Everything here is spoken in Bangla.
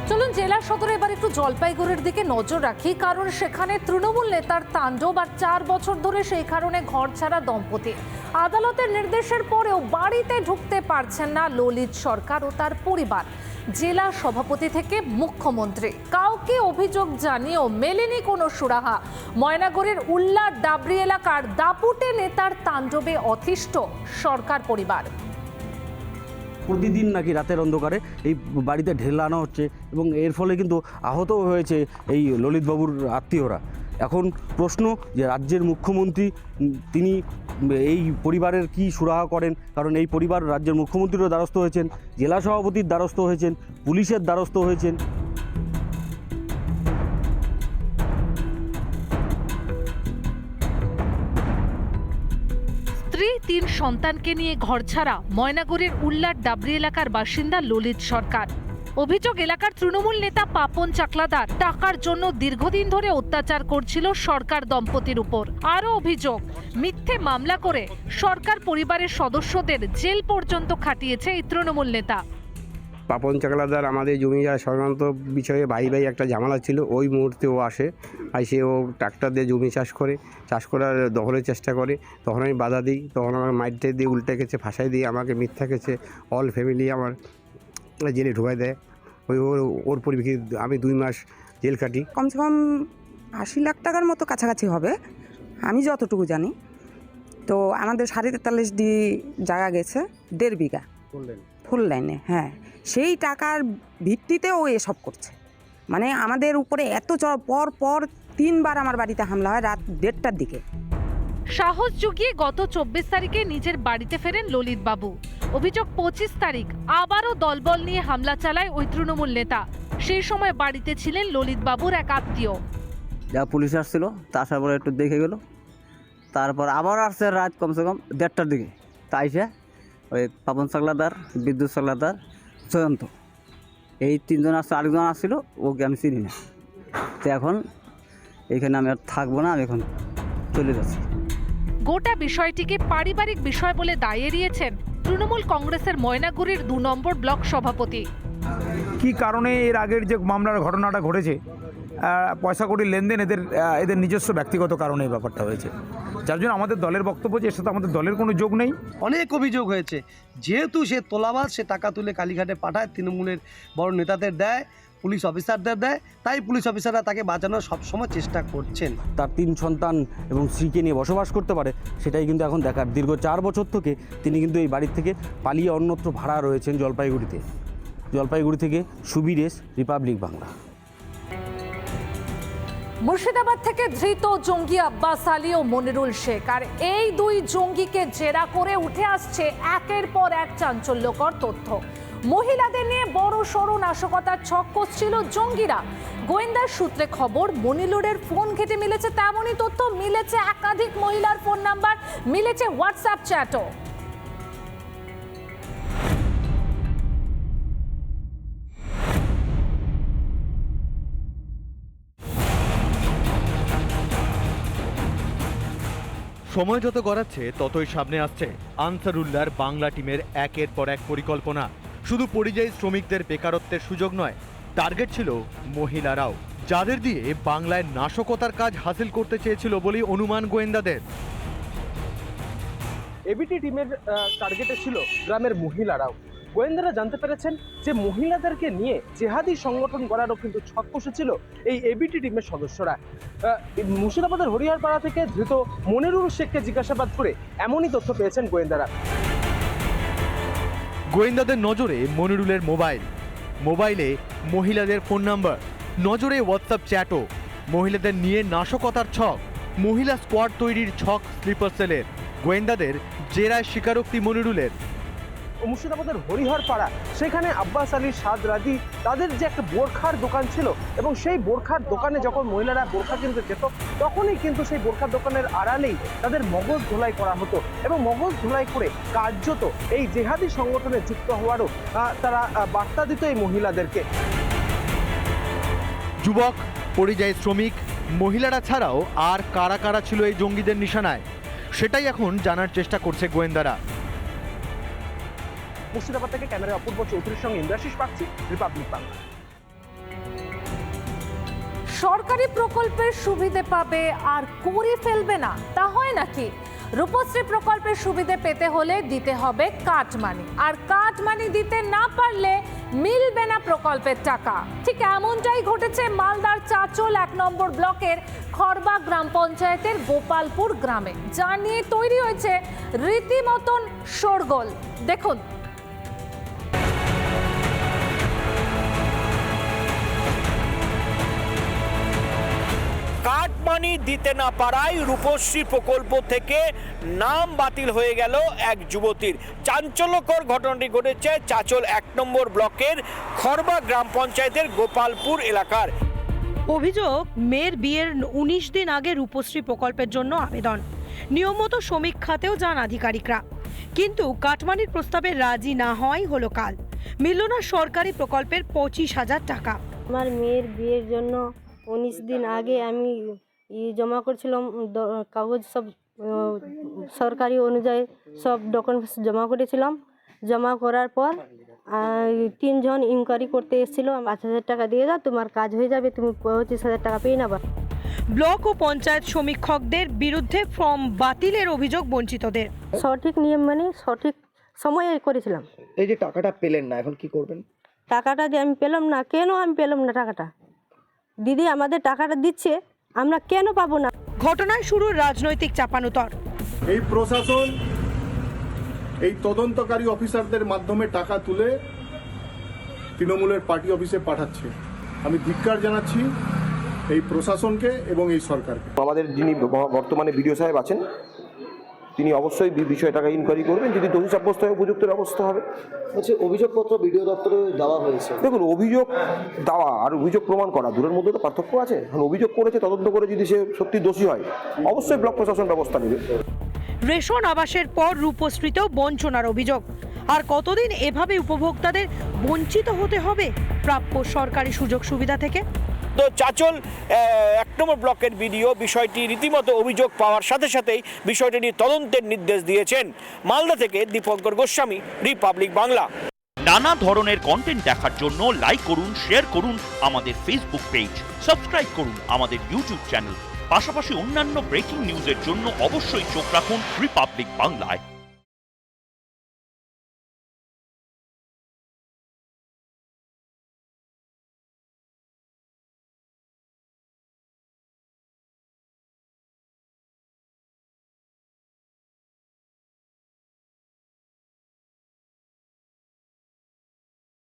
চলুন জেলা সদরে এবার একটু জলপাইগুড়ির দিকে নজর রাখি, কারণ সেখানে তৃণমূল নেতার তাণ্ডব। আর 4 বছর ধরে সেই কারণে ঘর ছাড়া দম্পতি। আদালতের নির্দেশের পরেও বাড়িতে ঢুকতে পারছেন না ললিত সরকার ও তার পরিবার। জেলা সভাপতি থেকে মুখ্যমন্ত্রী কাউকে অভিযোগ জানিয়েও মেলেনি কোনো সুরাহা। ময়নাগুড়ির উল্লা ডাবরি এলাকার দাপুটে নেতার তাণ্ডবে অতিষ্ঠ সরকার পরিবার। প্রতিদিন নাকি রাতের অন্ধকারে এই বাড়িতে ঢেলানো হচ্ছে এবং এর ফলে কিন্তু আহত হয়েছে এই ললিতবাবুর আত্মীয়রা। এখন প্রশ্ন যে রাজ্যের মুখ্যমন্ত্রী তিনি এই পরিবারের কি সুরাহা করেন, কারণ এই পরিবার রাজ্যের মুখ্যমন্ত্রীরও দ্বারস্থ হয়েছেন, জেলা সভাপতির দ্বারস্থ হয়েছেন, পুলিশের দ্বারস্থ হয়েছেন। স্ত্রী 3 সন্তানকে নিয়ে ঘরছাড়া ময়নাগুড়ির উল্লার ডাবরি এলাকার বাসিন্দা ললিত সরকার। অভিযোগ, এলাকার তৃণমূল নেতা পাপন চাকলাদার টাকার জন্য দীর্ঘদিন ধরে অত্যাচার করছিল সরকার দম্পতির উপর। আরও অভিযোগ, মিথ্যে মামলা করে সরকার পরিবারের সদস্যদের জেল পর্যন্ত খাটিয়েছে এই তৃণমূল নেতা। পাপন চাকলাদার আমাদের জমি সংক্রান্ত বিষয়ে ভাই একটা ঝামেলা ছিল। ওই মুহূর্তে ও আসে, ও ট্রাক্টর দিয়ে জমি চাষ করার দখলের চেষ্টা করে। তখন আমি বাধা দিই, তখন আমার মাইটে দিয়ে উল্টে গেছে, ফাঁসাই দিয়ে আমাকে মিথ্যা গেছে, অল ফ্যামিলি আমার জেলে ঢুকাই দেয়। ওর পরিপ্রেক্ষিতে আমি 2 মাস জেল কাটি। কমসে কম 80 লাখ টাকার মতো কাছাকাছি হবে আমি যতটুকু জানি। তো আমাদের 43.5 জায়গা গেছে, 1.5 বিঘা ফুল লাইনে। হ্যাঁ, সেই টাকার ভিত্তিতে ও এসব করছে। মানে আমাদের উপরে এত পর 3বার আমার বাড়িতে হামলা হয় রাত 1:30টার দিকে। সাহস জুগিয়ে গত 24 তারিখে নিজের বাড়িতে ফেরেন ললিত বাবু। অভিযোগ, 25 তারিখ আবারও দলবল নিয়ে হামলা চালায় ওই তৃণমূল নেতা। সেই সময় বাড়িতে ছিলেন ললিত বাবুর এক আত্মীয়। যা পুলিশ আসছিল, আসার পরে একটু দেখে গেল, তারপর আবার আসছে রাত কমসে কম 1:30টার দিকে। তাই সে ওই পাপন চাকলাদার, বিদ্যুৎ চাকলাদার, জয়ন্ত, এই 3 জন আসছে। আরেকজন আসছিল, ওকে আমি চিনি না। তো এখন এখানে আমি আর থাকবো না, আমি এখন চলে যাচ্ছি। গোটা বিষয়টিকে পারিবারিক বিষয় বলে দায় এড়িয়েছেন তৃণমূল কংগ্রেসের ময়নাগুড়ির 2 নম্বর ব্লক সভাপতি। কি কারণে এর আগের যে মামলার ঘটনাটা ঘটেছে, পয়সা কড়ির লেনদেন, এদের নিজস্ব ব্যক্তিগত কারণে এই ব্যাপারটা হয়েছে। যার জন্য আমাদের দলের বক্তব্য যে এর সাথে আমাদের দলের কোনো যোগ নেই। অনেক অভিযোগ হয়েছে, যেহেতু সে তোলাবাজ, সে টাকা তুলে কালীঘাটে পাঠায়, তৃণমূলের বড় নেতাদের দেয়, পুলিশ অফিসারদের দেয়, তাই পুলিশ অফিসাররা তাকে বাঁচানোর সবসময় চেষ্টা করছেন। তার 3 সন্তান এবং স্ত্রীকে নিয়ে বসবাস করতে পারে, সেটাই কিন্তু এখন দেখার। দীর্ঘ 4 বছর থেকে তিনি কিন্তু এই বাড়ির থেকে পালিয়ে অন্যত্র ভাড়া রয়েছেন জলপাইগুড়িতে। জলপাইগুড়ি থেকে সুবীরেশ, রিপাবলিক বাংলা। মুর্শিদাবাদ থেকে ধৃত জঙ্গি আব্বাস আলী ও মনিরুল শেখ। আর এই 2 জঙ্গিকে জেরা করে উঠে আসছে একের পর এক চাঞ্চল্যকর তথ্য। মহিলাদের নিয়ে বড় সড়ো নাশকতার ছক কষছিল জঙ্গিরা। গোয়েন্দার সূত্রে খবর, মনিরুলের ফোন ঘেঁটে মিলেছে তেমনই তথ্য। মিলেছে একাধিক মহিলার ফোন নাম্বার, মিলেছে হোয়াটসঅ্যাপ চ্যাটও। সময় যত গড়াচ্ছে ততই সামনে আসছে আনসারুল্লাহর বাংলা টিমের একের পর এক পরিকল্পনা। শুধু পরিযায়ী শ্রমিকদের বেকারত্বের সুযোগ নয়, টার্গেট ছিল মহিলারাও, যাদের দিয়ে বাংলায় নাশকতার কাজ হাসিল করতে চেয়েছিল বলেই অনুমান গোয়েন্দাদের। এবিটি টিমের টার্গেটে ছিল গ্রামের মহিলারাও। গোয়েন্দারা জানতে পেরেছেন যে মহিলাদেরকে নিয়ে জেহাদি সংগঠন গড়ারও কিন্তু ছক কষেছিল এই এবিটি টিমের সদস্যরা। মুর্শিদাবাদের হরিহরপাড়া থেকে ধৃত মনিরুল শেখকে জিজ্ঞাসাবাদ করে এমনই তথ্য পেয়েছেন গোয়েন্দারা। গোয়েন্দাদের নজরে মনিরুলের মোবাইলে মহিলাদের ফোন নাম্বার, নজরে হোয়াটসঅ্যাপ চ্যাটও, মহিলাদের নিয়ে নাশকতার ছক, মহিলা স্কোয়াড তৈরির ছক স্লিপার সেলের। গোয়েন্দাদের জেরায় স্বীকারোক্তি মনিরুলের। মুর্শিদাবাদের হরিহরপাড়া, সেখানে আব্বাস আলীর সাদ রাজি, তাদের যে একটা বোরখার দোকান ছিল, এবং সেই বোরখার দোকানে যখন মহিলারা বোরখা কিনতে যেত, তখনই কিন্তু সেই বোরখার দোকানের আড়ালেই তাদের মগজ ধোলাই করা হতো, এবং মগজ ধোলাই করে কার্যত এই জেহাদি সংগঠনে যুক্ত হওয়ারও তারা বার্তা দিত এই মহিলাদেরকে। যুবক, পরিযায়ী শ্রমিক, মহিলারা ছাড়াও আর কারা কারা ছিল এই জঙ্গিদের নিশানায়, সেটাই এখন জানার চেষ্টা করছে গোয়েন্দারা। মুর্শিদাবাদ থেকে ক্যামেরায় অপূর্ব চৌধুরীর সঙ্গে ইন্দ্রাশিস পাচ্ছি, রিপাবলিক বাংলা। সরকারি প্রকল্পের সুবিধে পাবে আর করে ফেলবে না, তা হয় নাকি? রূপশ্রী প্রকল্পের সুবিধে পেতে হলে দিতে হবে কাটমানি, আর কাটমানি দিতে না পারলে মিলবে না প্রকল্পের টাকা। ঠিক এমনটাই ঘটেছে মালদার চাচল 1 নম্বর ব্লকের খরবা গ্রাম পঞ্চায়েতের গোপালপুর গ্রামে, যা নিয়ে তৈরি হয়েছে রীতিমতন শোরগোল। দেখুন। কাটমানি দিতে না পারায় রূপশ্রী প্রকল্প থেকে নাম বাতিল হয়ে গেল এক যুবতীর। চাঞ্চল্যকর ঘটনাটি ঘটেছে চাচল 1 নম্বর ব্লকের খরবা গ্রাম পঞ্চায়েতের গোপালপুর এলাকার। অভিযোগ, মেয়ের বিয়ের 19 দিন আগে রূপশ্রী প্রকল্পের জন্য আবেদন। নিয়মিত সমীক্ষাতেও যান আধিকারিকরা, কিন্তু কাটমানির প্রস্তাবে রাজি না হওয়াই হলো কাল। মিলল না সরকারি প্রকল্পের 25,000 টাকা। আমার মেয়ের বিয়ের জন্য 19 দিন আগে আমি জমা করেছিলাম কাগজ, সব সরকারি অনুযায়ী সব ডকুমেন্টস জমা করেছিলাম। জমা করার পর 3 জন ইনকোয়ারি করতে এসেছিল, 5,000 টাকা দিয়ে দাও, তোমার কাজ হয়ে যাবে, তুমি 25,000 টাকা পেয়ে নেবা। ব্লক ও পঞ্চায়েত সমীক্ষকদের বিরুদ্ধে ফর্ম বাতিলের অভিযোগ বঞ্চিতদের। সঠিক নিয়ম মানে সঠিক সময়ে করেছিলাম। এই যে টাকাটা পেলেন না, এখন কি করবেন? টাকাটা যে আমি পেলাম না, কেন আমি পেলাম না টাকাটা? দিদি আমাদের টাকাটা দিচ্ছে, আমরা কেন পাবো না? ঘটনায় শুরু রাজনৈতিক চাপানুতর। এই প্রশাসন এই তদন্তকারী অফিসারদের মাধ্যমে টাকা তুলে তৃণমূলের পার্টি অফিসে পাঠাচ্ছে। আমি ধিক্কার জানাচ্ছি এই প্রশাসনকে এবং এই সরকারকে। আমাদের যিনি বর্তমানে বিডিও সাহেব আছেন, তিনি অবশ্যই বিষয়টাকে ইনকোয়ারি করবেন, যদি দোষী সাব্যস্ত হয় উপযুক্ত ব্যবস্থা হবে। হচ্ছে অভিযোগপত্র বিডিও দপ্তরে দেওয়া হয়েছে। দেখুন, অভিযোগ দেওয়া আর অভিযোগ প্রমাণ করা দূরের মধ্যে তো পার্থক্য আছে। এখন অভিযোগ করেছে, তদন্ত করে যদি সে সত্যি দোষী হয় অবশ্যই ব্লক প্রশাসন ব্যবস্থা নেবে। রেশন আবাসের পর রূপশ্রীতেও বঞ্চনার অভিযোগ। আর কতদিন এভাবে উপভোক্তাদের বঞ্চিত হতে হবে প্রাপ্য সরকারি সুযোগ সুবিধা থেকে? তো চাচল 1 নম্বর ব্লকের বিডিও বিষয়টি রীতিমতো অভিযোগ পাওয়ার সাথে সাথেই বিষয়টি নিয়ে তদন্তের নির্দেশ দিয়েছেন। মালদা থেকে দীপঙ্কর গোস্বামী, রিপাবলিক বাংলা। নানা ধরনের কন্টেন্ট দেখার জন্য লাইক করুন, শেয়ার করুন আমাদের ফেসবুক পেজ, সাবস্ক্রাইব করুন আমাদের ইউটিউব চ্যানেল। পাশাপাশি অন্যান্য ব্রেকিং নিউজের জন্য অবশ্যই চোখ রাখুন রিপাবলিক বাংলায়।